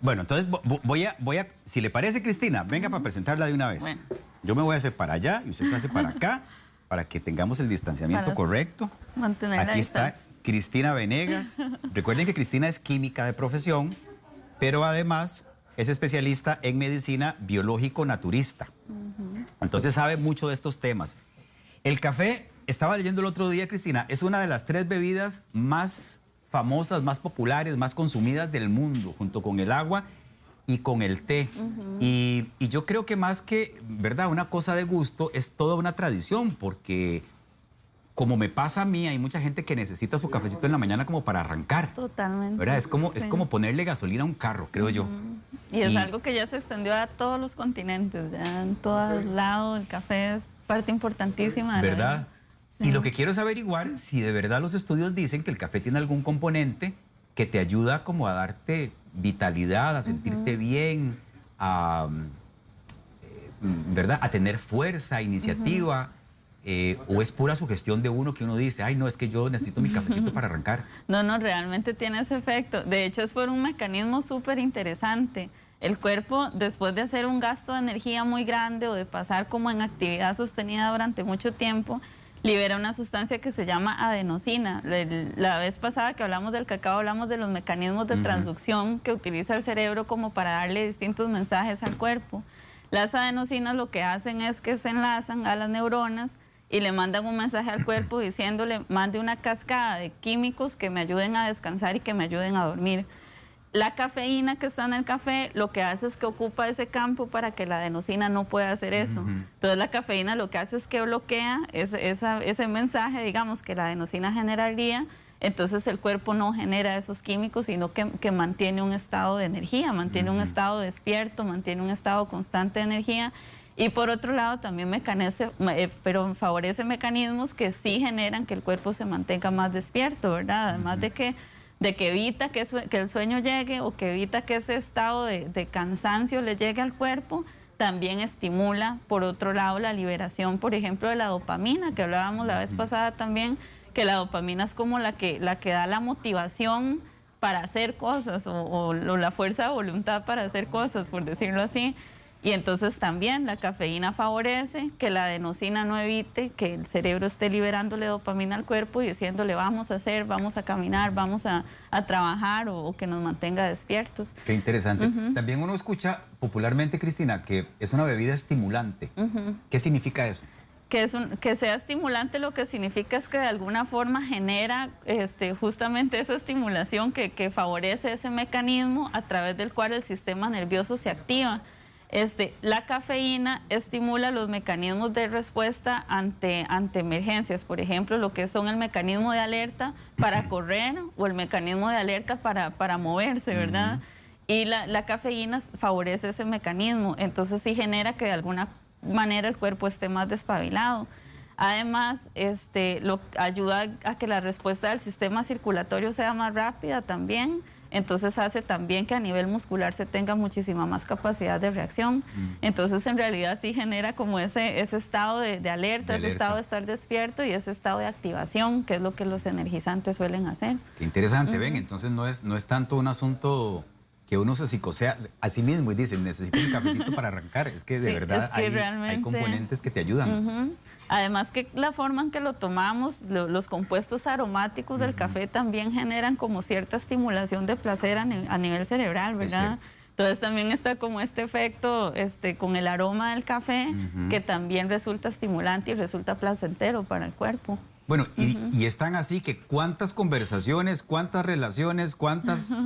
Bueno, entonces si le parece, Cristina, venga para presentarla de una vez. Bueno. Yo me voy a hacer para allá y usted se hace para acá, para que tengamos el distanciamiento Para correcto. mantener la Aquí está distancia. Cristina Venegas. Recuerden que Cristina es química de profesión, pero además es especialista en medicina biológico-naturista. Entonces sabe mucho de estos temas. El café, estaba leyendo el otro día, Cristina, es una de las 3 bebidas más famosas, más populares, más consumidas del mundo, junto con el agua y con el té. Y yo creo que más que, ¿verdad?, una cosa de gusto, es toda una tradición, porque como me pasa a mí, hay mucha gente que necesita su cafecito en la mañana como para arrancar. Totalmente. ¿Verdad? Es Sí. como ponerle gasolina a un carro, creo yo. Y es algo que ya se extendió a todos los continentes, ya en todo lado el café es parte importantísima de la ¿Verdad? vida. Y Sí. lo que quiero es averiguar si de verdad los estudios dicen que el café tiene algún componente que te ayuda como a darte vitalidad, a sentirte bien, a, ¿verdad?, a tener fuerza, iniciativa, o es pura sugestión de uno que uno dice, ay, no, es que yo necesito mi cafecito para arrancar. No, realmente tiene ese efecto. De hecho, es por un mecanismo súper interesante. El cuerpo, después de hacer un gasto de energía muy grande o de pasar como en actividad sostenida durante mucho tiempo, libera una sustancia que se llama adenosina. La vez pasada que hablamos del cacao, hablamos de los mecanismos de transducción que utiliza el cerebro como para darle distintos mensajes al cuerpo. Las adenosinas lo que hacen es que se enlazan a las neuronas y le mandan un mensaje al cuerpo diciéndole, mande una cascada de químicos que me ayuden a descansar y que me ayuden a dormir. La cafeína que está en el café lo que hace es que ocupa ese campo para que la adenosina no pueda hacer eso. Entonces la cafeína lo que hace es que bloquea ese mensaje, digamos, que la adenosina generaría. Entonces el cuerpo no genera esos químicos, sino que mantiene un estado de energía, mantiene un estado despierto, mantiene un estado constante de energía. Y por otro lado también favorece mecanismos que sí generan que el cuerpo se mantenga más despierto, ¿verdad? Además de que evita que el sueño llegue o que evita que ese estado de cansancio le llegue al cuerpo, también estimula, por otro lado, la liberación, por ejemplo, de la dopamina, que hablábamos la vez pasada también, que la dopamina es como la que da la motivación para hacer cosas o la fuerza de voluntad para hacer cosas, por decirlo así. Y entonces también la cafeína favorece que la adenosina no evite que el cerebro esté liberándole dopamina al cuerpo y diciéndole vamos a hacer, vamos a caminar, vamos a trabajar o que nos mantenga despiertos. Qué interesante. También uno escucha popularmente, Cristina, que es una bebida estimulante. ¿Qué significa eso? Que sea estimulante lo que significa es que de alguna forma genera justamente esa estimulación que favorece ese mecanismo a través del cual el sistema nervioso se activa. La cafeína estimula los mecanismos de respuesta ante emergencias, por ejemplo, lo que son el mecanismo de alerta para correr o el mecanismo de alerta para moverse, ¿verdad? Y la cafeína favorece ese mecanismo, entonces sí genera que de alguna manera el cuerpo esté más despabilado. Además, ayuda a que la respuesta del sistema circulatorio sea más rápida también. Entonces hace también que a nivel muscular se tenga muchísima más capacidad de reacción. Entonces en realidad sí genera como ese estado de alerta, ese estado de estar despierto y ese estado de activación, que es lo que los energizantes suelen hacer. Qué interesante, ven, entonces no es tanto un asunto que uno se psicosea a sí mismo y dice, necesito un cafecito para arrancar. Es que de verdad hay componentes que te ayudan. Además que la forma en que lo tomamos, los compuestos aromáticos del café también generan como cierta estimulación de placer a nivel cerebral, ¿verdad? Entonces también está como este efecto con el aroma del café que también resulta estimulante y resulta placentero para el cuerpo. Bueno, y están así que cuántas conversaciones, cuántas relaciones, cuántas...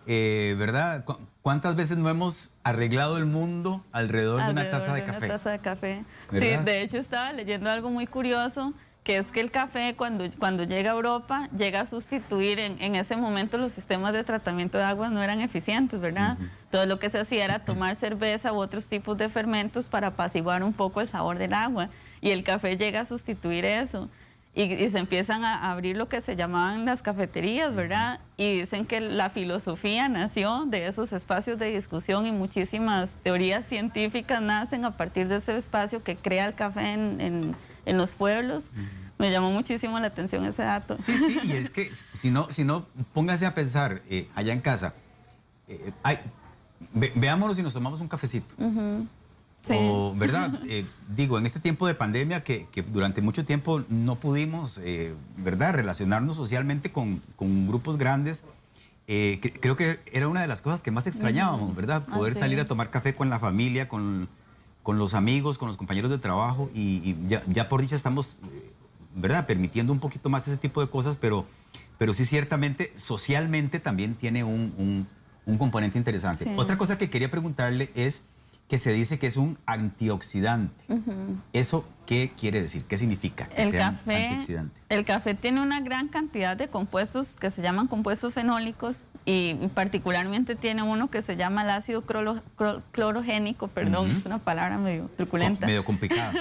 ¿verdad? ¿Cuántas veces no hemos arreglado el mundo alrededor de una taza de café? Una taza de café. ¿Verdad? Sí, de hecho estaba leyendo algo muy curioso, que es que el café cuando llega a Europa, llega a sustituir, en ese momento los sistemas de tratamiento de aguas no eran eficientes, ¿verdad? Todo lo que se hacía era tomar cerveza u otros tipos de fermentos para apaciguar un poco el sabor del agua, y el café llega a sustituir eso. Y se empiezan a abrir lo que se llamaban las cafeterías, ¿verdad? Y dicen que la filosofía nació de esos espacios de discusión y muchísimas teorías científicas nacen a partir de ese espacio que crea el café en los pueblos. Me llamó muchísimo la atención ese dato. Sí, y es que si no póngase a pensar allá en casa, Veámonos si nos tomamos un cafecito. Sí. O, ¿verdad? Digo, en este tiempo de pandemia que durante mucho tiempo no pudimos, ¿verdad?, relacionarnos socialmente con grupos grandes. Creo que era una de las cosas que más extrañábamos, ¿verdad? Poder salir a tomar café con la familia, con los amigos, con los compañeros de trabajo. Y ya por dicha estamos, ¿verdad?, permitiendo un poquito más ese tipo de cosas, pero sí, ciertamente, socialmente también tiene un componente interesante. Sí. Otra cosa que quería preguntarle es que se dice que es un antioxidante. ¿Eso qué quiere decir? ¿Qué significa que sea un antioxidante? El café tiene una gran cantidad de compuestos que se llaman compuestos fenólicos y particularmente tiene uno que se llama el ácido clorogénico, perdón, es una palabra medio truculenta. Medio complicada.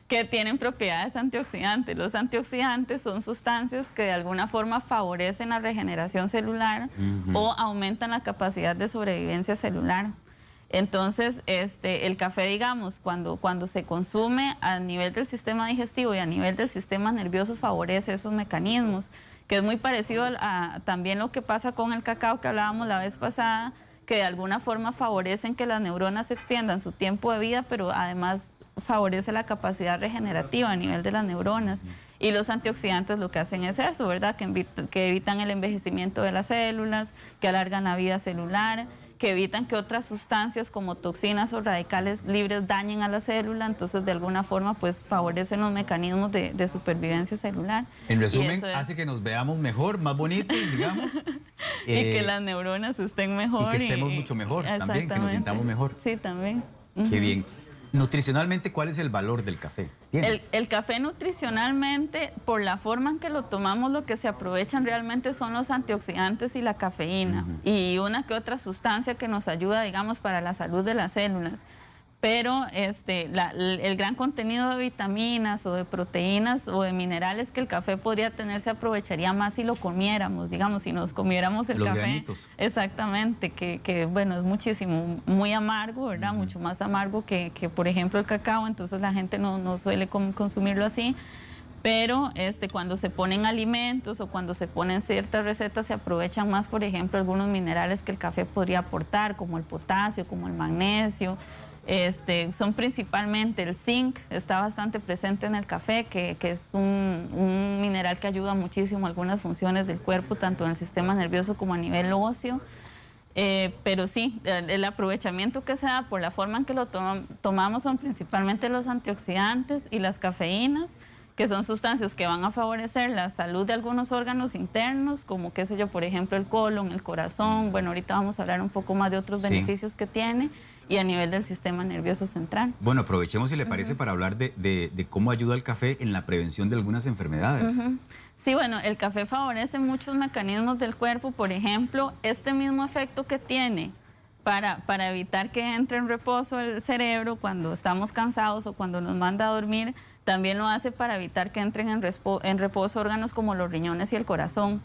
Que tienen propiedades antioxidantes. Los antioxidantes son sustancias que de alguna forma favorecen la regeneración celular o aumentan la capacidad de sobrevivencia celular. Entonces, el café, digamos, cuando se consume a nivel del sistema digestivo y a nivel del sistema nervioso, favorece esos mecanismos, que es muy parecido a también lo que pasa con el cacao que hablábamos la vez pasada, que de alguna forma favorecen que las neuronas extiendan su tiempo de vida, pero además favorece la capacidad regenerativa a nivel de las neuronas. Y los antioxidantes lo que hacen es eso, ¿verdad? Que evitan el envejecimiento de las células, que alargan la vida celular, que evitan que otras sustancias como toxinas o radicales libres dañen a la célula, entonces de alguna forma pues favorecen los mecanismos de supervivencia celular. En resumen, hace que nos veamos mejor, más bonitos, digamos. Y que las neuronas estén mejor. Y que estemos mucho mejor también, que nos sintamos mejor. Sí, también. Qué bien. Nutricionalmente, ¿cuál es el valor del café? El café nutricionalmente, por la forma en que lo tomamos, lo que se aprovechan realmente son los antioxidantes y la cafeína y una que otra sustancia que nos ayuda, digamos, para la salud de las células. Pero el gran contenido de vitaminas o de proteínas o de minerales que el café podría tener se aprovecharía más si lo comiéramos, digamos, si nos comiéramos el café. Los granitos. Exactamente, que bueno, es muchísimo, muy amargo, ¿verdad? Mucho más amargo que, por ejemplo, el cacao, entonces la gente no suele consumirlo así. Pero cuando se ponen alimentos o cuando se ponen ciertas recetas se aprovechan más, por ejemplo, algunos minerales que el café podría aportar, como el potasio, como el magnesio. Son principalmente el zinc, está bastante presente en el café, que es un mineral que ayuda muchísimo a algunas funciones del cuerpo, tanto en el sistema nervioso como a nivel óseo. Pero sí, el aprovechamiento que se da por la forma en que lo tomamos son principalmente los antioxidantes y las cafeínas, que son sustancias que van a favorecer la salud de algunos órganos internos, como qué sé yo, por ejemplo, el colon, el corazón. Bueno, ahorita vamos a hablar un poco más de otros beneficios que tiene, y a nivel del sistema nervioso central. Bueno, aprovechemos, si le parece, para hablar de cómo ayuda el café en la prevención de algunas enfermedades. Sí, bueno, el café favorece muchos mecanismos del cuerpo. Por ejemplo, este mismo efecto que tiene para evitar que entre en reposo el cerebro cuando estamos cansados o cuando nos manda a dormir, también lo hace para evitar que entren en reposo órganos como los riñones y el corazón.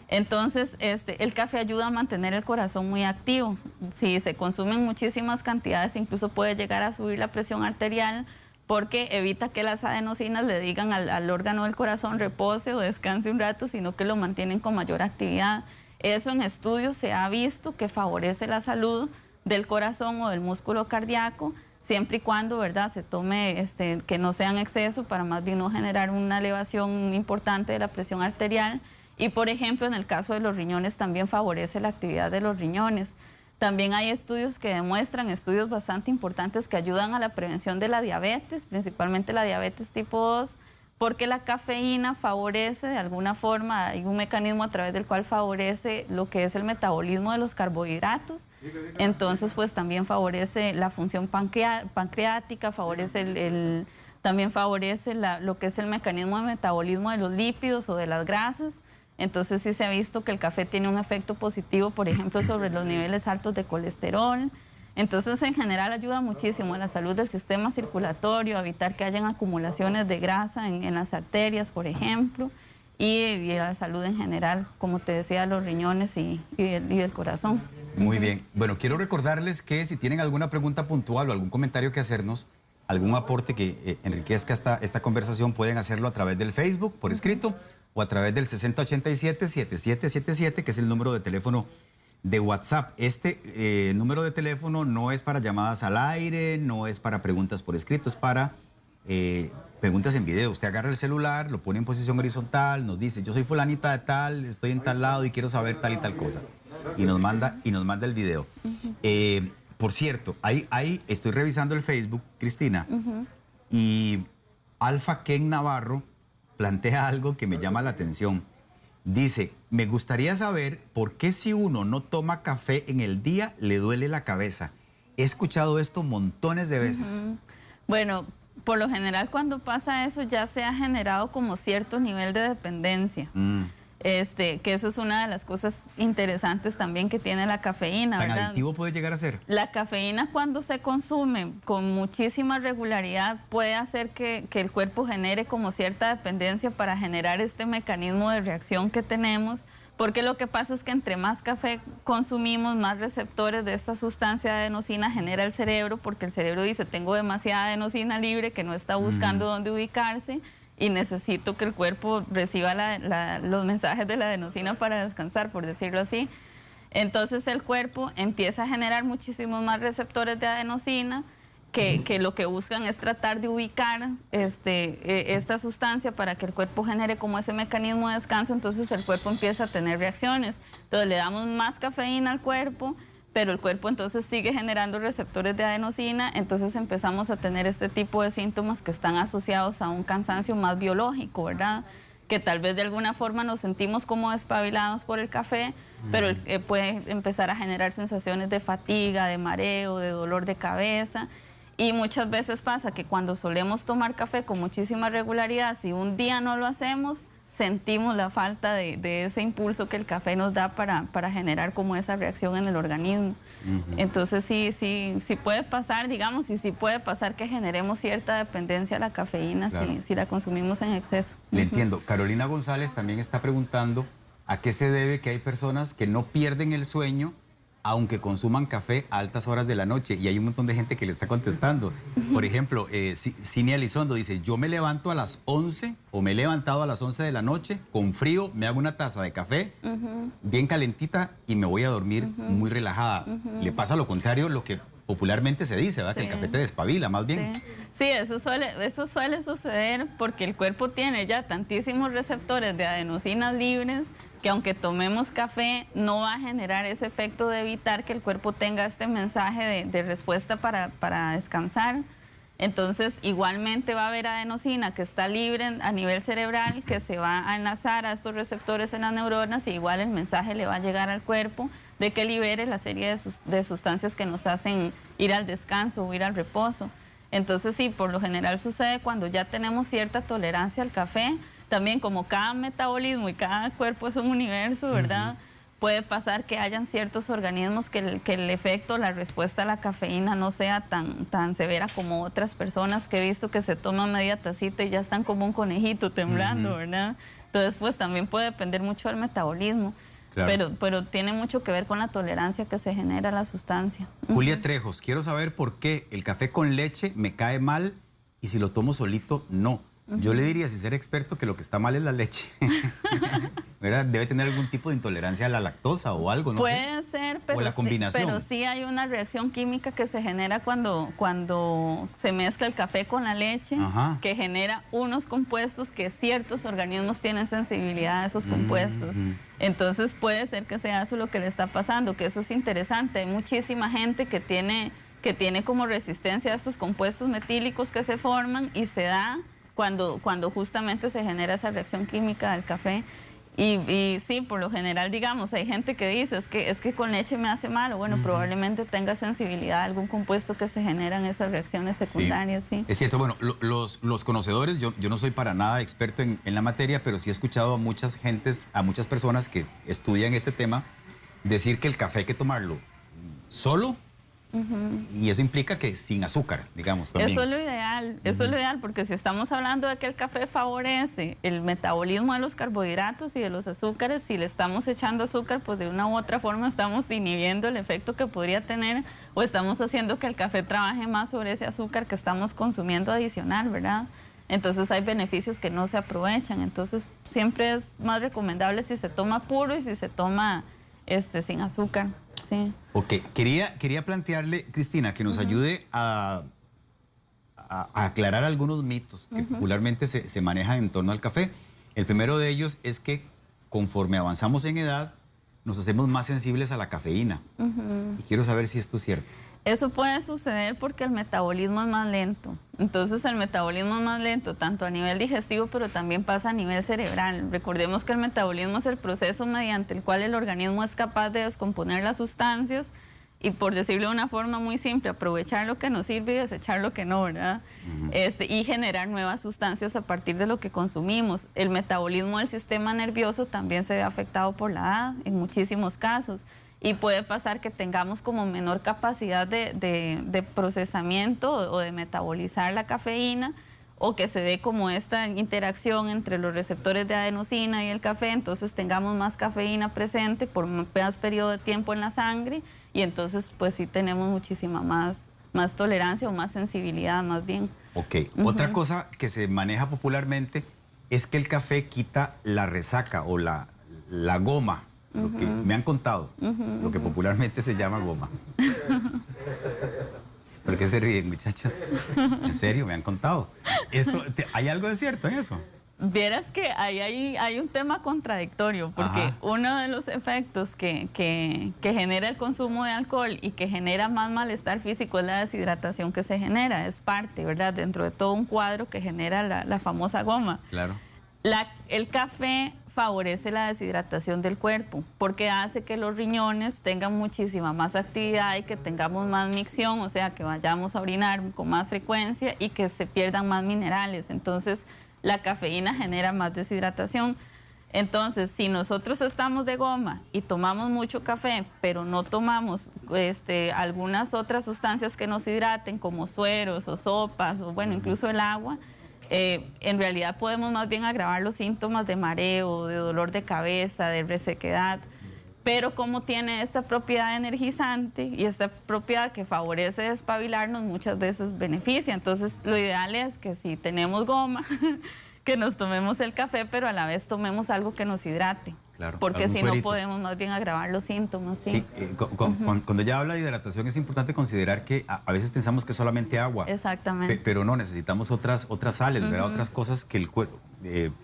Entonces, el café ayuda a mantener el corazón muy activo. Si se consumen muchísimas cantidades, incluso puede llegar a subir la presión arterial, porque evita que las adenosinas le digan al órgano del corazón repose o descanse un rato, sino que lo mantienen con mayor actividad. Eso en estudios se ha visto que favorece la salud del corazón o del músculo cardíaco, siempre y cuando, ¿verdad?, se tome que no sea en exceso para más bien no generar una elevación importante de la presión arterial. Y, por ejemplo, en el caso de los riñones también favorece la actividad de los riñones. También hay estudios que demuestran, estudios bastante importantes, que ayudan a la prevención de la diabetes, principalmente la diabetes tipo 2, porque la cafeína favorece de alguna forma, hay un mecanismo a través del cual favorece lo que es el metabolismo de los carbohidratos. Entonces, pues también favorece la función pancreática, favorece también favorece lo que es el mecanismo de metabolismo de los lípidos o de las grasas. Entonces sí se ha visto que el café tiene un efecto positivo, por ejemplo, sobre los niveles altos de colesterol. Entonces, en general, ayuda muchísimo a la salud del sistema circulatorio, a evitar que hayan acumulaciones de grasa en las arterias, por ejemplo, y a la salud en general, como te decía, los riñones y del corazón. Muy bien. Bueno, quiero recordarles que si tienen alguna pregunta puntual o algún comentario que hacernos, algún aporte que enriquezca esta conversación, pueden hacerlo a través del Facebook, por escrito, o a través del 6087-7777, que es el número de teléfono de WhatsApp. Este número de teléfono no es para llamadas al aire, no es para preguntas por escrito, es para preguntas en video. Usted agarra el celular, lo pone en posición horizontal, nos dice, yo soy fulanita de tal, estoy en tal lado y quiero saber tal y tal cosa. Y nos manda el video. Por cierto, ahí estoy revisando el Facebook, Cristina, y Alfa Ken Navarro plantea algo que me llama la atención. Dice, me gustaría saber por qué si uno no toma café en el día le duele la cabeza. He escuchado esto montones de veces. Bueno, por lo general cuando pasa eso ya se ha generado como cierto nivel de dependencia. Que eso es una de las cosas interesantes también que tiene la cafeína, ¿Tan ¿verdad? adictivo puede llegar a ser? La cafeína cuando se consume con muchísima regularidad puede hacer que el cuerpo genere como cierta dependencia para generar este mecanismo de reacción que tenemos, porque lo que pasa es que entre más café consumimos, más receptores de esta sustancia adenosina genera el cerebro, porque el cerebro dice, tengo demasiada adenosina libre que no está buscando dónde ubicarse, y necesito que el cuerpo reciba los mensajes de la adenosina para descansar, por decirlo así. Entonces el cuerpo empieza a generar muchísimos más receptores de adenosina que lo que buscan es tratar de ubicar esta sustancia para que el cuerpo genere como ese mecanismo de descanso. Entonces el cuerpo empieza a tener reacciones. Entonces le damos más cafeína al cuerpo, pero el cuerpo entonces sigue generando receptores de adenosina, entonces empezamos a tener este tipo de síntomas que están asociados a un cansancio más biológico, ¿verdad? Que tal vez de alguna forma nos sentimos como despabilados por el café, pero puede empezar a generar sensaciones de fatiga, de mareo, de dolor de cabeza. Y muchas veces pasa que cuando solemos tomar café con muchísima regularidad, si un día no lo hacemos, sentimos la falta de ese impulso que el café nos da para generar como esa reacción en el organismo. Entonces sí puede pasar, digamos, y sí puede pasar que generemos cierta dependencia a la cafeína, claro, si la consumimos en exceso. Le entiendo. Carolina González también está preguntando a qué se debe que hay personas que no pierden el sueño aunque consuman café a altas horas de la noche, y hay un montón de gente que le está contestando. Por ejemplo, Cinia Elizondo dice, yo me levanto a las 11 o me he levantado a las 11 de la noche, con frío, me hago una taza de café, bien calentita, y me voy a dormir muy relajada. Le pasa lo contrario, lo que popularmente se dice, ¿verdad? Sí. Que el café te despabila, más bien. Sí, eso suele suceder porque el cuerpo tiene ya tantísimos receptores de adenosinas libres que aunque tomemos café no va a generar ese efecto de evitar que el cuerpo tenga este mensaje de respuesta para descansar. Entonces, igualmente va a haber adenosina que está libre a nivel cerebral, que se va a enlazar a estos receptores en las neuronas, y igual el mensaje le va a llegar al cuerpo de que libere la serie de sustancias que nos hacen ir al descanso o ir al reposo. Entonces, sí, por lo general sucede cuando ya tenemos cierta tolerancia al café. También como cada metabolismo y cada cuerpo es un universo, ¿verdad? Puede pasar que hayan ciertos organismos que el efecto, la respuesta a la cafeína no sea tan severa como otras personas que he visto que se toman media tacita y ya están como un conejito temblando, ¿verdad? Entonces, pues también puede depender mucho del metabolismo. Claro. Pero tiene mucho que ver con la tolerancia que se genera a la sustancia. Julia Trejos, quiero saber por qué el café con leche me cae mal y si lo tomo solito, no. Yo le diría, si ser experto, que lo que está mal es la leche. ¿Verdad? Debe tener algún tipo de intolerancia a la lactosa o algo, no sé. Puede ser, pero, o la combinación. Pero sí hay una reacción química que se genera cuando se mezcla el café con la leche, que genera unos compuestos que ciertos organismos tienen sensibilidad a esos compuestos. Entonces puede ser que sea eso lo que le está pasando, que eso es interesante. Hay muchísima gente que tiene como resistencia a estos compuestos metílicos que se forman y se da cuando justamente se genera esa reacción química del café. Y sí, por lo general, digamos, hay gente que dice, es que con leche me hace mal. Bueno, probablemente tenga sensibilidad a algún compuesto que se generan esas reacciones secundarias, sí. Es cierto, bueno, los conocedores, yo no soy para nada experto en la materia, pero sí he escuchado a muchas personas que estudian este tema decir que el café hay que tomarlo solo. Y eso implica que sin azúcar, digamos, también. Eso es lo ideal, porque si estamos hablando de que el café favorece el metabolismo de los carbohidratos y de los azúcares, si le estamos echando azúcar, pues de una u otra forma estamos inhibiendo el efecto que podría tener, o estamos haciendo que el café trabaje más sobre ese azúcar que estamos consumiendo adicional, ¿verdad? Entonces hay beneficios que no se aprovechan. Entonces siempre es más recomendable si se toma puro y si se toma sin azúcar. Sí. Ok, quería plantearle, Cristina, que nos ayude a aclarar algunos mitos que popularmente se manejan en torno al café. El primero de ellos es que conforme avanzamos en edad, nos hacemos más sensibles a la cafeína. Y quiero saber si esto es cierto. Eso puede suceder porque el metabolismo es más lento. Entonces el metabolismo es más lento tanto a nivel digestivo, pero también pasa a nivel cerebral. Recordemos que el metabolismo es el proceso mediante el cual el organismo es capaz de descomponer las sustancias y, por decirlo de una forma muy simple, aprovechar lo que nos sirve y desechar lo que no, ¿verdad? Y generar nuevas sustancias a partir de lo que consumimos. El metabolismo del sistema nervioso también se ve afectado por la edad en muchísimos casos. Y puede pasar que tengamos como menor capacidad de procesamiento o de metabolizar la cafeína, o que se dé como esta interacción entre los receptores de adenosina y el café, entonces tengamos más cafeína presente por un más periodo de tiempo en la sangre, y entonces pues sí tenemos muchísima más tolerancia o más sensibilidad más bien. Ok, otra cosa que se maneja popularmente es que el café quita la resaca o la goma. Lo que me han contado, lo que popularmente se llama goma. ¿Por qué se ríen, muchachos? En serio, me han contado. ¿Hay algo de cierto en eso? Vieras que hay un tema contradictorio, porque uno de los efectos que genera el consumo de alcohol y que genera más malestar físico es la deshidratación que se genera. Es parte, ¿verdad?, dentro de todo un cuadro que genera la famosa goma. Claro. El café favorece la deshidratación del cuerpo porque hace que los riñones tengan muchísima más actividad y que tengamos más micción, o sea, que vayamos a orinar con más frecuencia y que se pierdan más minerales. Entonces, la cafeína genera más deshidratación. Entonces, si nosotros estamos de goma y tomamos mucho café, pero no tomamos algunas otras sustancias que nos hidraten, como sueros o sopas, o bueno, incluso el agua, en realidad podemos más bien agravar los síntomas de mareo, de dolor de cabeza, de resequedad, pero como tiene esta propiedad energizante y esta propiedad que favorece despabilarnos, muchas veces beneficia. Entonces, lo ideal es que si tenemos goma, que nos tomemos el café, pero a la vez tomemos algo que nos hidrate. Claro, porque si no podemos más bien agravar los síntomas. Sí, cuando ya habla de hidratación es importante considerar que a veces pensamos que es solamente agua. Exactamente. Pero no, necesitamos otras sales, ¿verdad? Otras cosas que el cuerpo,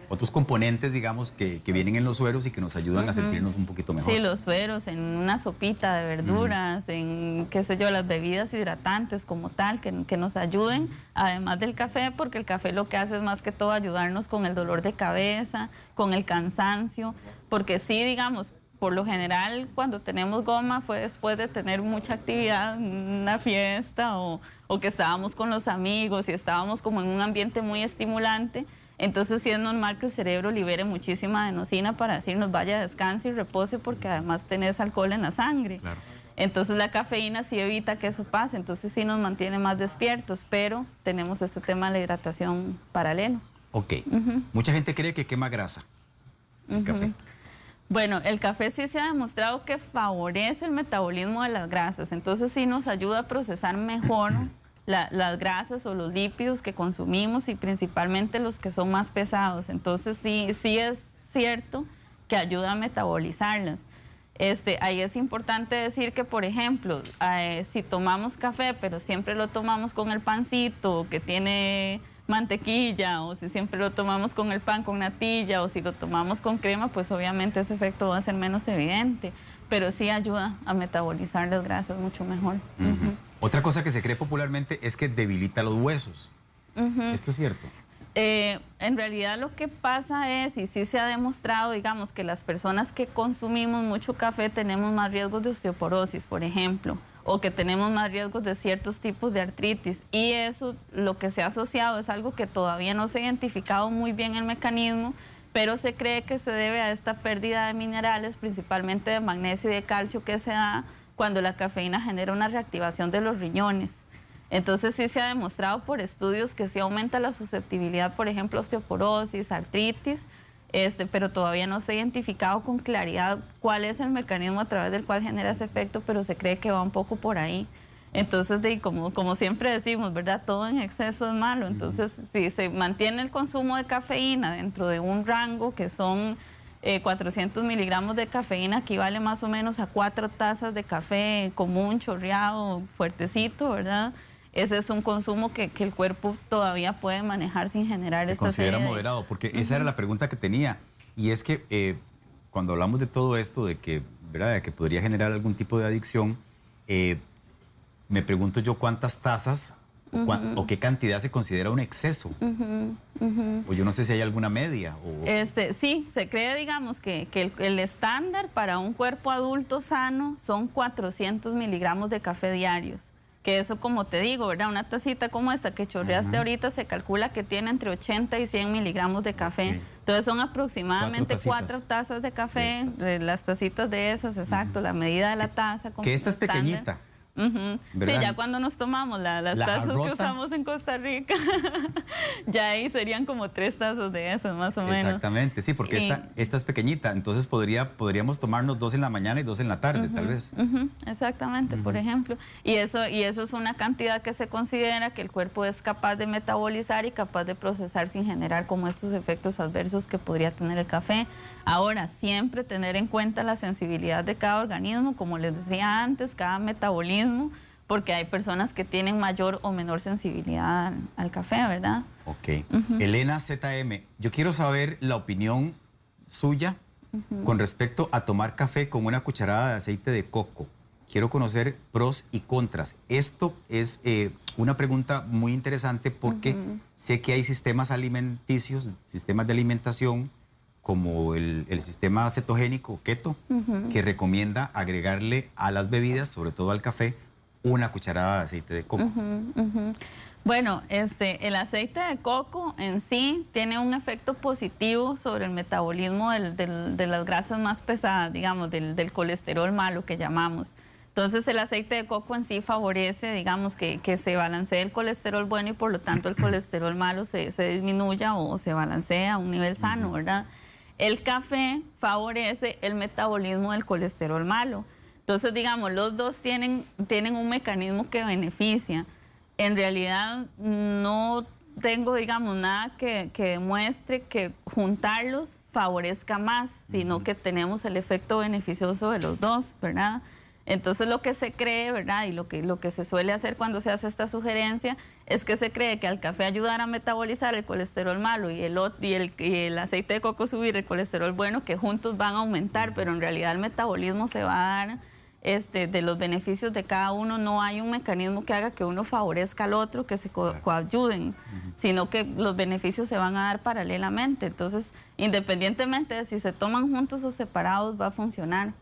otros componentes, digamos, que vienen en los sueros y que nos ayudan a sentirnos un poquito mejor. Sí, los sueros, en una sopita de verduras, en, qué sé yo, las bebidas hidratantes como tal, que nos ayuden, además del café, porque el café lo que hace es más que todo ayudarnos con el dolor de cabeza, con el cansancio, porque sí, digamos, por lo general cuando tenemos goma fue después de tener mucha actividad, una fiesta o que estábamos con los amigos y estábamos como en un ambiente muy estimulante. Entonces sí es normal que el cerebro libere muchísima adenosina para decirnos vaya, descanse y repose, porque además tenés alcohol en la sangre. Claro. Entonces la cafeína sí evita que eso pase, entonces sí nos mantiene más despiertos, pero tenemos este tema de la hidratación paralelo. Ok. Mucha gente cree que quema grasa el café. Bueno, el café sí se ha demostrado que favorece el metabolismo de las grasas, entonces sí nos ayuda a procesar mejor las grasas o los lípidos que consumimos, y principalmente los que son más pesados. Entonces sí es cierto que ayuda a metabolizarlas. Ahí es importante decir que, por ejemplo, si tomamos café, pero siempre lo tomamos con el pancito que tiene mantequilla, o si siempre lo tomamos con el pan con natilla, o si lo tomamos con crema, pues obviamente ese efecto va a ser menos evidente, pero sí ayuda a metabolizar las grasas mucho mejor. Otra cosa que se cree popularmente es que debilita los huesos. ¿Esto es cierto? En realidad lo que pasa es, y sí se ha demostrado, digamos, que las personas que consumimos mucho café tenemos más riesgos de osteoporosis, por ejemplo, o que tenemos más riesgos de ciertos tipos de artritis, y eso lo que se ha asociado es algo que todavía no se ha identificado muy bien el mecanismo, pero se cree que se debe a esta pérdida de minerales, principalmente de magnesio y de calcio, que se da cuando la cafeína genera una reactivación de los riñones. Entonces sí se ha demostrado por estudios que sí aumenta la susceptibilidad, por ejemplo, osteoporosis, artritis, pero todavía no se ha identificado con claridad cuál es el mecanismo a través del cual genera ese efecto, pero se cree que va un poco por ahí. Entonces, como siempre decimos, ¿verdad? Todo en exceso es malo. Entonces, si se mantiene el consumo de cafeína dentro de un rango que son 400 miligramos de cafeína equivale más o menos a 4 tazas de café común, chorreado, fuertecito, ¿verdad? Ese es un consumo que el cuerpo todavía puede manejar sin generar esta serie. Se considera moderado, porque esa era la pregunta que tenía. Y es que cuando hablamos de todo esto, de que, ¿verdad?, de que podría generar algún tipo de adicción, me pregunto yo cuántas tazas o qué cantidad se considera un exceso. O yo no sé si hay alguna media. Sí, se cree, digamos, que el estándar para un cuerpo adulto sano son 400 miligramos de café diarios. Que eso, como te digo, ¿verdad? Una tacita como esta que chorreaste ahorita se calcula que tiene entre 80 y 100 miligramos de café. Okay. Entonces son aproximadamente 4 tazas de café, de las tacitas de esas, exacto, la medida de la taza. Que esta es pequeñita. Sí, ya cuando nos tomamos las tazas que usamos en Costa Rica, ya ahí serían como 3 tazas de esas, más o menos. Exactamente, sí, porque esta es pequeñita, entonces podríamos tomarnos 2 en la mañana y 2 en la tarde, tal vez. Exactamente, por ejemplo. Y eso es una cantidad que se considera que el cuerpo es capaz de metabolizar y capaz de procesar sin generar como estos efectos adversos que podría tener el café. Ahora, siempre tener en cuenta la sensibilidad de cada organismo, como les decía antes, cada metabolismo, porque hay personas que tienen mayor o menor sensibilidad al café, ¿verdad? Ok. Elena ZM, yo quiero saber la opinión suya con respecto a tomar café con una cucharada de aceite de coco. Quiero conocer pros y contras. Esto es una pregunta muy interesante porque sé que hay sistemas alimenticios, sistemas de alimentación, como el sistema cetogénico keto, que recomienda agregarle a las bebidas, sobre todo al café, una cucharada de aceite de coco. Bueno, el aceite de coco en sí tiene un efecto positivo sobre el metabolismo de las grasas más pesadas, digamos, del colesterol malo que llamamos. Entonces el aceite de coco en sí favorece, digamos, que se balancee el colesterol bueno y por lo tanto el colesterol malo se disminuya o se balancea a un nivel sano, ¿verdad? El café favorece el metabolismo del colesterol malo. Entonces, digamos, los dos tienen un mecanismo que beneficia. En realidad, no tengo, digamos, nada que demuestre que juntarlos favorezca más, sino que tenemos el efecto beneficioso de los dos, ¿verdad? Entonces lo que se cree, ¿verdad? Y lo que se suele hacer cuando se hace esta sugerencia es que se cree que al café ayudar a metabolizar el colesterol malo y el aceite de coco subir el colesterol bueno, que juntos van a aumentar, pero en realidad el metabolismo se va a dar de los beneficios de cada uno. No hay un mecanismo que haga que uno favorezca al otro, que se coayuden, sino que los beneficios se van a dar paralelamente. Entonces, independientemente de si se toman juntos o separados, va a funcionar.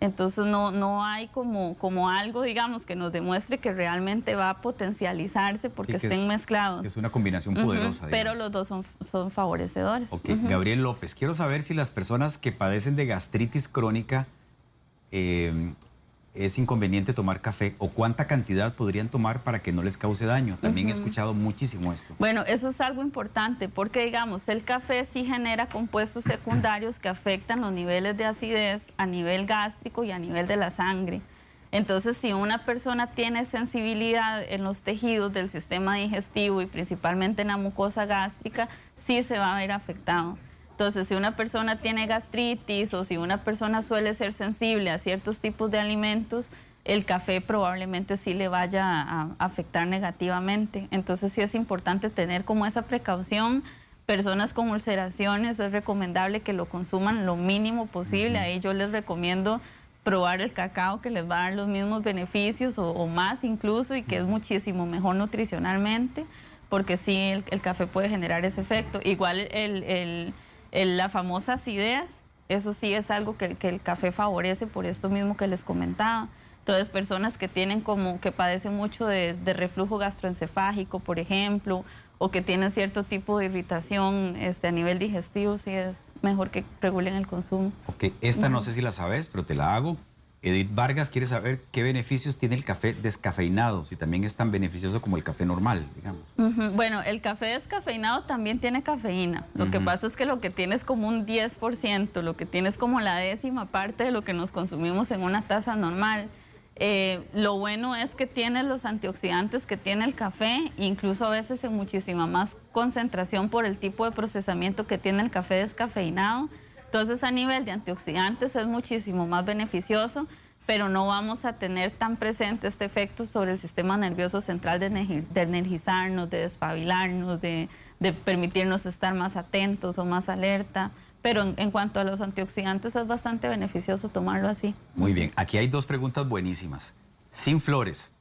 Entonces no hay como algo, digamos, que nos demuestre que realmente va a potencializarse porque estén mezclados. Es una combinación poderosa. Pero los dos son favorecedores. Ok, Gabriel López, quiero saber si las personas que padecen de gastritis crónica es inconveniente tomar café o cuánta cantidad podrían tomar para que no les cause daño. También he escuchado muchísimo esto. Bueno, eso es algo importante porque, digamos, el café sí genera compuestos secundarios que afectan los niveles de acidez a nivel gástrico y a nivel de la sangre. Entonces, si una persona tiene sensibilidad en los tejidos del sistema digestivo y principalmente en la mucosa gástrica, sí se va a ver afectado. Entonces, si una persona tiene gastritis o si una persona suele ser sensible a ciertos tipos de alimentos, el café probablemente sí le vaya a afectar negativamente. Entonces, sí es importante tener como esa precaución. Personas con ulceraciones es recomendable que lo consuman lo mínimo posible. Ahí yo les recomiendo probar el cacao, que les va a dar los mismos beneficios o más incluso, y que es muchísimo mejor nutricionalmente, porque sí, el café puede generar ese efecto. Igual la famosa acidez, eso sí es algo que el café favorece por esto mismo que les comentaba. Entonces, personas que que padecen mucho de reflujo gastroencefálico, por ejemplo, o que tienen cierto tipo de irritación a nivel digestivo, sí es mejor que regulen el consumo. Ok, esta no sé si la sabes, pero te la hago. Edith Vargas quiere saber qué beneficios tiene el café descafeinado, si también es tan beneficioso como el café normal, digamos. Bueno, el café descafeinado también tiene cafeína. Lo que pasa es que lo que tiene es como un 10%, lo que tiene es como la 10ª parte de lo que nos consumimos en una taza normal. Lo bueno es que tiene los antioxidantes que tiene el café, incluso a veces en muchísima más concentración por el tipo de procesamiento que tiene el café descafeinado. Entonces, a nivel de antioxidantes es muchísimo más beneficioso, pero no vamos a tener tan presente este efecto sobre el sistema nervioso central de energizarnos, de despabilarnos, de permitirnos estar más atentos o más alerta. Pero en cuanto a los antioxidantes es bastante beneficioso tomarlo así. Muy bien, aquí hay 2 preguntas buenísimas. Sin flores,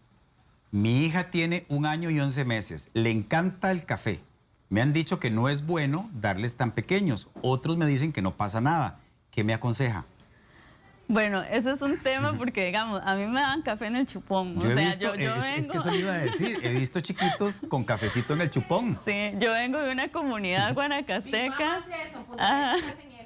mi hija tiene 1 año y 11 meses, le encanta el café. Me han dicho que no es bueno darles tan pequeños, otros me dicen que no pasa nada. ¿Qué me aconseja? Bueno, eso es un tema porque, digamos, a mí me dan café en el chupón. Yo he visto, yo vengo... es que eso le iba a decir, he visto chiquitos con cafecito en el chupón. Sí, yo vengo de una comunidad guanacasteca.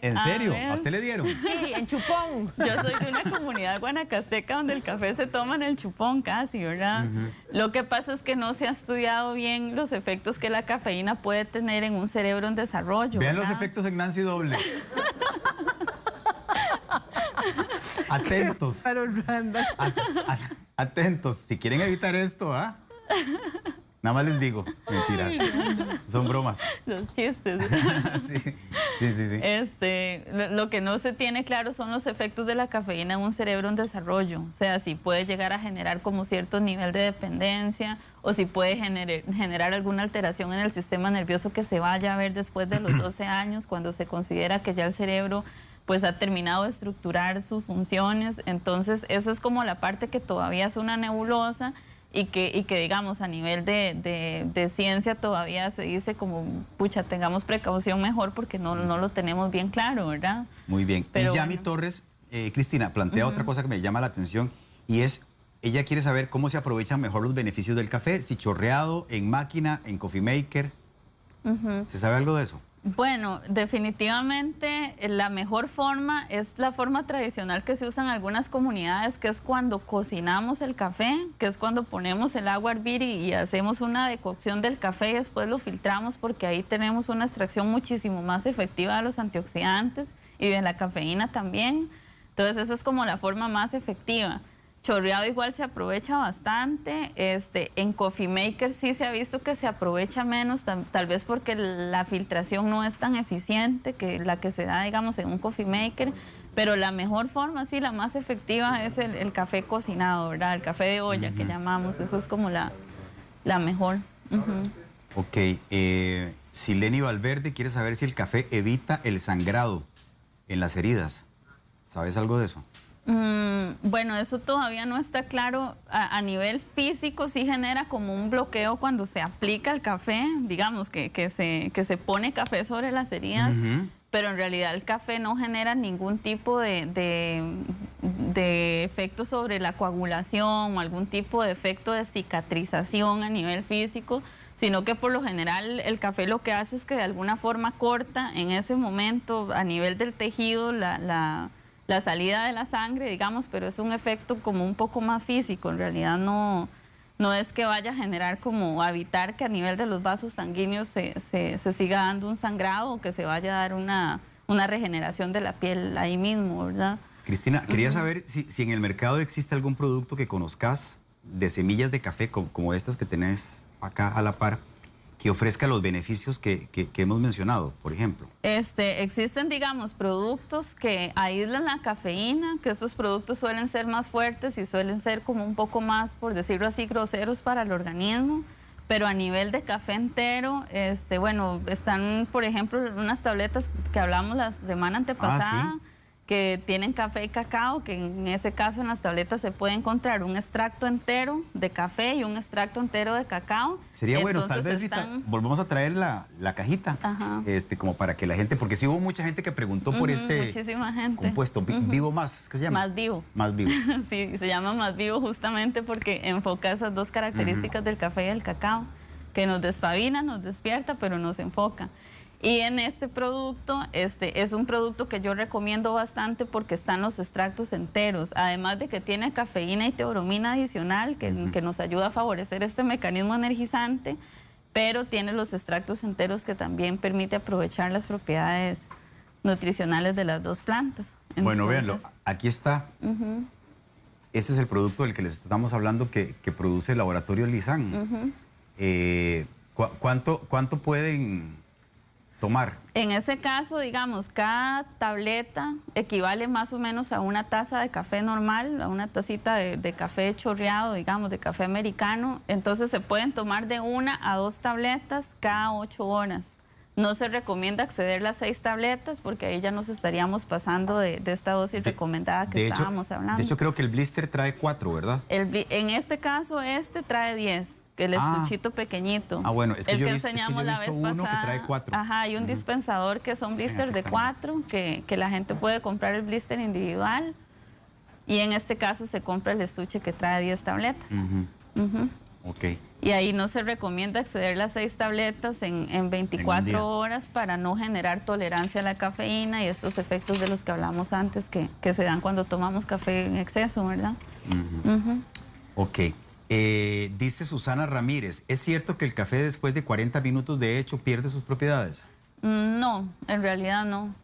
¿En serio? ver. ¿A usted le dieron? Sí, en chupón. Yo soy de una comunidad guanacasteca donde el café se toma en el chupón casi, ¿verdad? Lo que pasa es que no se ha estudiado bien los efectos que la cafeína puede tener en un cerebro en desarrollo. Vean ¿verdad? los efectos en Nancy Doble. Atentos. Pero Randa. Atentos. Si quieren evitar esto, ¿ah? Nada más les digo. Mentira. Son bromas. Los chistes. Sí. Lo que no se tiene claro son los efectos de la cafeína en un cerebro en desarrollo. O sea, si puede llegar a generar como cierto nivel de dependencia o si puede generar alguna alteración en el sistema nervioso que se vaya a ver después de los 12 años, cuando se considera que ya el cerebro pues ha terminado de estructurar sus funciones. Entonces, esa es como la parte que todavía es una nebulosa. Y que digamos, a nivel de ciencia todavía se dice como, pucha, tengamos precaución mejor porque no lo tenemos bien claro, ¿verdad? Muy bien. Pero y Yami bueno. Torres, Cristina, plantea otra cosa que me llama la atención y es, ella quiere saber cómo se aprovechan mejor los beneficios del café, si chorreado, en máquina, en coffee maker. ¿Se sabe algo de eso? Bueno, definitivamente la mejor forma es la forma tradicional que se usa en algunas comunidades, que es cuando cocinamos el café, que es cuando ponemos el agua a hervir y hacemos una decocción del café y después lo filtramos porque ahí tenemos una extracción muchísimo más efectiva de los antioxidantes y de la cafeína también. Entonces esa es como la forma más efectiva. Chorreado igual se aprovecha bastante, en coffee maker sí se ha visto que se aprovecha menos, tal vez porque la filtración no es tan eficiente que la que se da, digamos, en un coffee maker, pero la mejor forma, sí, la más efectiva es el café cocinado, ¿verdad? El café de olla que llamamos, eso es como la mejor. Ok, Sileni Valverde quiere saber si el café evita el sangrado en las heridas. ¿Sabes algo de eso? Bueno, eso todavía no está claro. A nivel físico sí genera como un bloqueo cuando se aplica el café, digamos que se pone café sobre las heridas, pero en realidad el café no genera ningún tipo de efecto sobre la coagulación o algún tipo de efecto de cicatrización a nivel físico, sino que por lo general el café lo que hace es que de alguna forma corta en ese momento a nivel del tejido la salida de la sangre, digamos, pero es un efecto como un poco más físico. En realidad no es que vaya a generar como a evitar que a nivel de los vasos sanguíneos se siga dando un sangrado o que se vaya a dar una regeneración de la piel ahí mismo, ¿verdad? Cristina, quería saber si en el mercado existe algún producto que conozcas de semillas de café como estas que tenés acá a la par, que ofrezca los beneficios que hemos mencionado, por ejemplo. Existen, digamos, productos que aíslan la cafeína, que esos productos suelen ser más fuertes y suelen ser como un poco más, por decirlo así, groseros para el organismo, pero a nivel de café entero, bueno, están, por ejemplo, unas tabletas que hablamos la semana antepasada, ¿sí? Que tienen café y cacao, que en ese caso en las tabletas se puede encontrar un extracto entero de café y un extracto entero de cacao. Sería bueno, tal Entonces vez Rita, volvamos a traer la cajita, como para que la gente, porque sí hubo mucha gente que preguntó por muchísima gente. compuesto, Vivo Más, ¿qué se llama? Más Vivo. Más Vivo. Sí, se llama Más Vivo justamente porque enfoca esas dos características del café y del cacao, que nos despabila, nos despierta, pero nos enfoca. Y en este producto, es un producto que yo recomiendo bastante porque están los extractos enteros, además de que tiene cafeína y teobromina adicional que nos ayuda a favorecer este mecanismo energizante, pero tiene los extractos enteros que también permite aprovechar las propiedades nutricionales de las dos plantas. Bueno, véanlo, aquí está. Este es el producto del que les estamos hablando que produce el laboratorio Lisan. ¿Cuánto pueden tomar? En ese caso, digamos, cada tableta equivale más o menos a una taza de café normal, a una tacita de café chorreado, digamos, de café americano. Entonces se pueden tomar de 1 a 2 tabletas cada 8 horas. No se recomienda exceder las 6 tabletas porque ahí ya nos estaríamos pasando de esta dosis recomendada que estábamos hablando. De hecho, creo que el blister trae 4, ¿verdad? En este caso, trae 10. Que el estuchito pequeñito. Bueno, es que yo he enseñamos la vez uno pasada, que trae 4. Ajá, hay un dispensador que son blisters de 4, que la gente puede comprar el blister individual. Y en este caso se compra el estuche que trae 10 tabletas. Ok. Y ahí no se recomienda exceder las 6 tabletas en 24 horas para no generar tolerancia a la cafeína y estos efectos de los que hablamos antes que se dan cuando tomamos café en exceso, ¿verdad? Ok. Dice Susana Ramírez, ¿es cierto que el café después de 40 minutos de hecho pierde sus propiedades? No, en realidad no.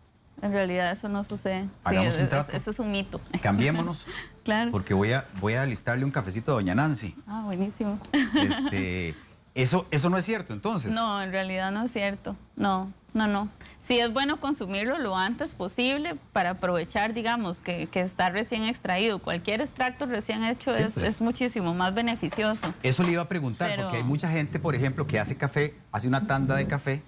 En realidad eso no sucede. Hagamos un trato. Eso es un mito. Cambiémonos. Claro. Porque voy a alistarle un cafecito a doña Nancy. Ah, buenísimo. Eso no es cierto, entonces. No, en realidad no es cierto. No. Sí es bueno consumirlo lo antes posible para aprovechar, digamos, que está recién extraído. Cualquier extracto recién hecho es muchísimo más beneficioso. Eso le iba a preguntar, porque hay mucha gente, por ejemplo, que hace café, hace una tanda de café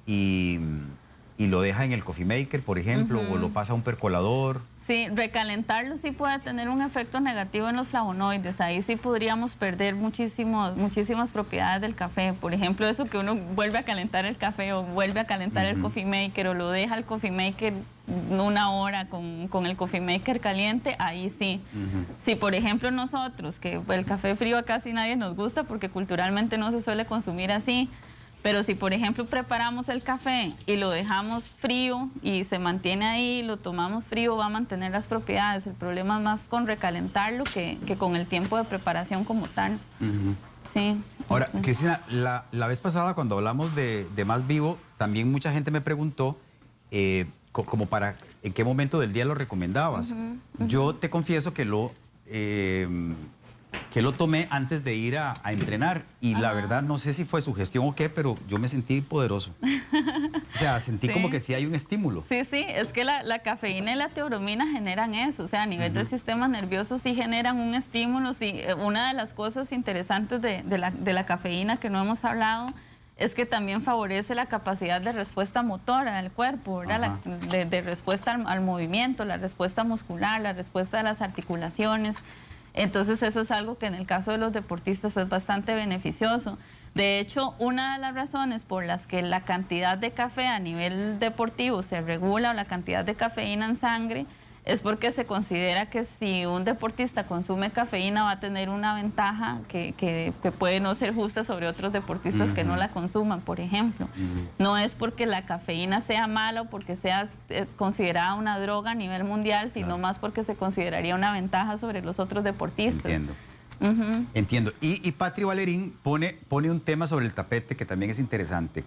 y lo deja en el coffee maker, por ejemplo, o lo pasa a un percolador. Sí, recalentarlo sí puede tener un efecto negativo en los flavonoides. Ahí sí podríamos perder muchísimas propiedades del café. Por ejemplo, eso que uno vuelve a calentar el café o vuelve a calentar el coffee maker o lo deja el coffee maker 1 hora con el coffee maker caliente, ahí sí. Si, por ejemplo, nosotros, que el café frío a casi nadie nos gusta porque culturalmente no se suele consumir así, pero si, por ejemplo, preparamos el café y lo dejamos frío y se mantiene ahí, lo tomamos frío, va a mantener las propiedades. El problema es más con recalentarlo que con el tiempo de preparación como tal. Sí. Ahora, Cristina, la vez pasada cuando hablamos de Más Vivo, también mucha gente me preguntó como para en qué momento del día lo recomendabas. Yo te confieso que lo tomé antes de ir a entrenar y la verdad no sé si fue sugestión o qué, pero yo me sentí poderoso. O sea, sentí como que sí hay un estímulo. Sí, es que la cafeína y la teobromina generan eso, o sea, a nivel del sistema nervioso sí generan un estímulo. Sí, una de las cosas interesantes de la cafeína que no hemos hablado es que también favorece la capacidad de respuesta motora del cuerpo, ¿verdad? De respuesta al movimiento, la respuesta muscular, la respuesta de las articulaciones. Entonces eso es algo que en el caso de los deportistas es bastante beneficioso. De hecho, una de las razones por las que la cantidad de café a nivel deportivo se regula o la cantidad de cafeína en sangre es porque se considera que si un deportista consume cafeína va a tener una ventaja que puede no ser justa sobre otros deportistas que no la consuman, por ejemplo. No es porque la cafeína sea mala o porque sea considerada una droga a nivel mundial, sino más porque se consideraría una ventaja sobre los otros deportistas. Entiendo. Entiendo. Y Patri Valerín pone un tema sobre el tapete que también es interesante.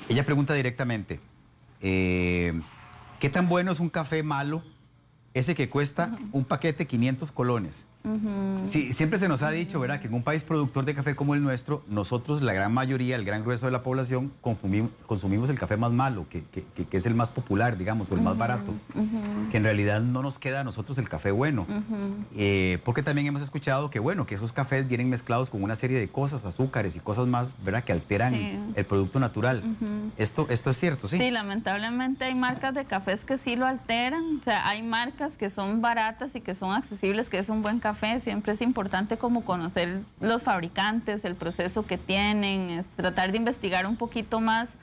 Ella pregunta directamente, ¿qué tan bueno es un café malo? Ese que cuesta un paquete 500 colones. Sí, siempre se nos ha dicho, ¿verdad?, que en un país productor de café como el nuestro, nosotros, la gran mayoría, el gran grueso de la población, consumimos el café más malo, que es el más popular, digamos, o el más barato, que en realidad no nos queda a nosotros el café bueno. Porque también hemos escuchado que, bueno, que esos cafés vienen mezclados con una serie de cosas, azúcares y cosas más, ¿verdad?, que alteran el producto natural. Esto es cierto, ¿sí? Sí, lamentablemente hay marcas de cafés que sí lo alteran. O sea, hay marcas que son baratas y que son accesibles, que es un buen café. Siempre es importante como conocer los fabricantes, el proceso que tienen, es tratar de investigar un poquito más,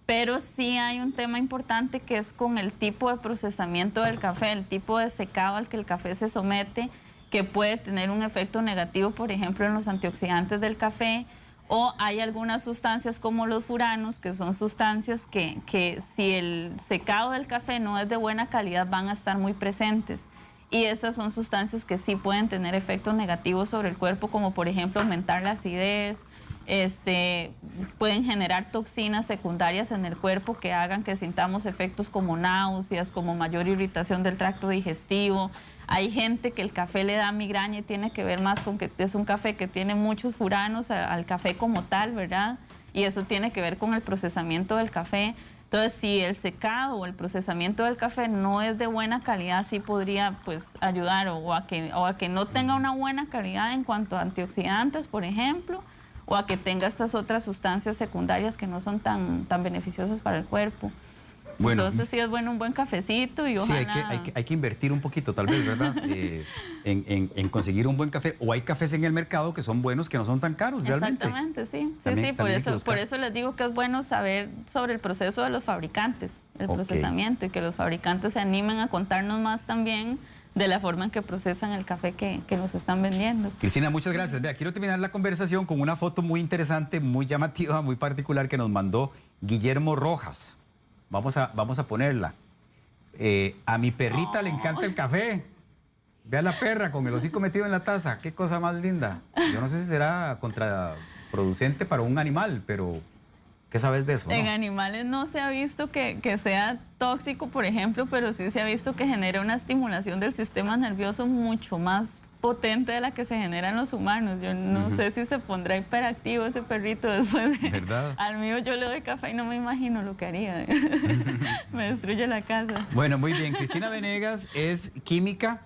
pero sí hay un tema importante que es con el tipo de procesamiento del café, el tipo de secado al que el café se somete, que puede tener un efecto negativo, por ejemplo, en los antioxidantes del café, o hay algunas sustancias como los furanos, que son sustancias que si el secado del café no es de buena calidad van a estar muy presentes. Y estas son sustancias que sí pueden tener efectos negativos sobre el cuerpo, como por ejemplo aumentar la acidez, pueden generar toxinas secundarias en el cuerpo que hagan que sintamos efectos como náuseas, como mayor irritación del tracto digestivo. Hay gente que el café le da migraña y tiene que ver más con que es un café que tiene muchos furanos al café como tal, ¿verdad? y eso tiene que ver con el procesamiento del café. Entonces, si el secado o el procesamiento del café no es de buena calidad, sí podría pues ayudar o a que no tenga una buena calidad en cuanto a antioxidantes, por ejemplo, o a que tenga estas otras sustancias secundarias que no son tan beneficiosas para el cuerpo. Bueno, entonces sí es bueno un buen cafecito y sí, ojalá... hay que invertir un poquito, tal vez, ¿verdad? En conseguir un buen café. O hay cafés en el mercado que son buenos, que no son tan caros, realmente. Exactamente, sí. También Por hay que buscar. por eso les digo que es bueno saber sobre el proceso de los fabricantes, el procesamiento, y que los fabricantes se animen a contarnos más también de la forma en que procesan el café que nos están vendiendo. Cristina, muchas gracias. Vea, quiero terminar la conversación con una foto muy interesante, muy llamativa, muy particular que nos mandó Guillermo Rojas. Vamos a ponerla. A mi perrita le encanta el café. Vea la perra con el hocico metido en la taza. Qué cosa más linda. Yo no sé si será contraproducente para un animal, pero ¿qué sabes de eso? En animales no se ha visto que sea tóxico, por ejemplo, pero sí se ha visto que genera una estimulación del sistema nervioso mucho más potente de la que se genera en los humanos. Yo no sé si se pondrá hiperactivo ese perrito después de... ¿Verdad? Al mío yo le doy café y no me imagino lo que haría. Me destruye la casa. Bueno, muy bien. Cristina Venegas es química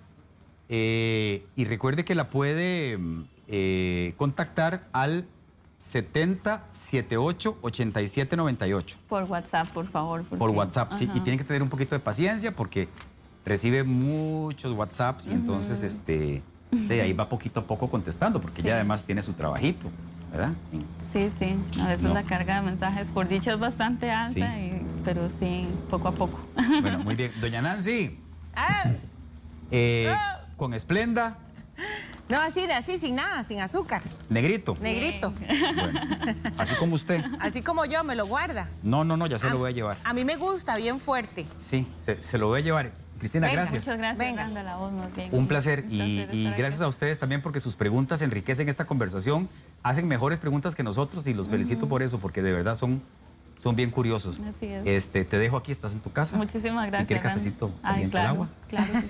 y recuerde que la puede contactar al 7078-8798. Por WhatsApp, por favor. Por WhatsApp, sí. Ajá. Y tiene que tener un poquito de paciencia porque recibe muchos WhatsApps y entonces de ahí va poquito a poco contestando porque ella además tiene su trabajito, ¿verdad? Sí. A veces No. la carga de mensajes por dicho es bastante alta, Sí. pero sí, poco a poco. Bueno, muy bien. Doña Nancy, Ah, con Esplenda, no, así, sin nada, sin azúcar, negrito. negrito. Bueno, así como usted. Así como yo, me lo guarda. No, ya se lo voy a llevar. A mí me gusta bien fuerte. Sí, se lo voy a llevar. Cristina, Venga, gracias. Muchas gracias, Venga. Randa, la voz más bien. Un placer Un y estar gracias aquí. a ustedes también porque sus preguntas enriquecen esta conversación, hacen mejores preguntas que nosotros y los felicito por eso porque de verdad son bien curiosos. Así es. Te dejo aquí, estás en tu casa. Muchísimas gracias. Si quiere Randa. cafecito Ay, caliente el claro, agua. claro que sí.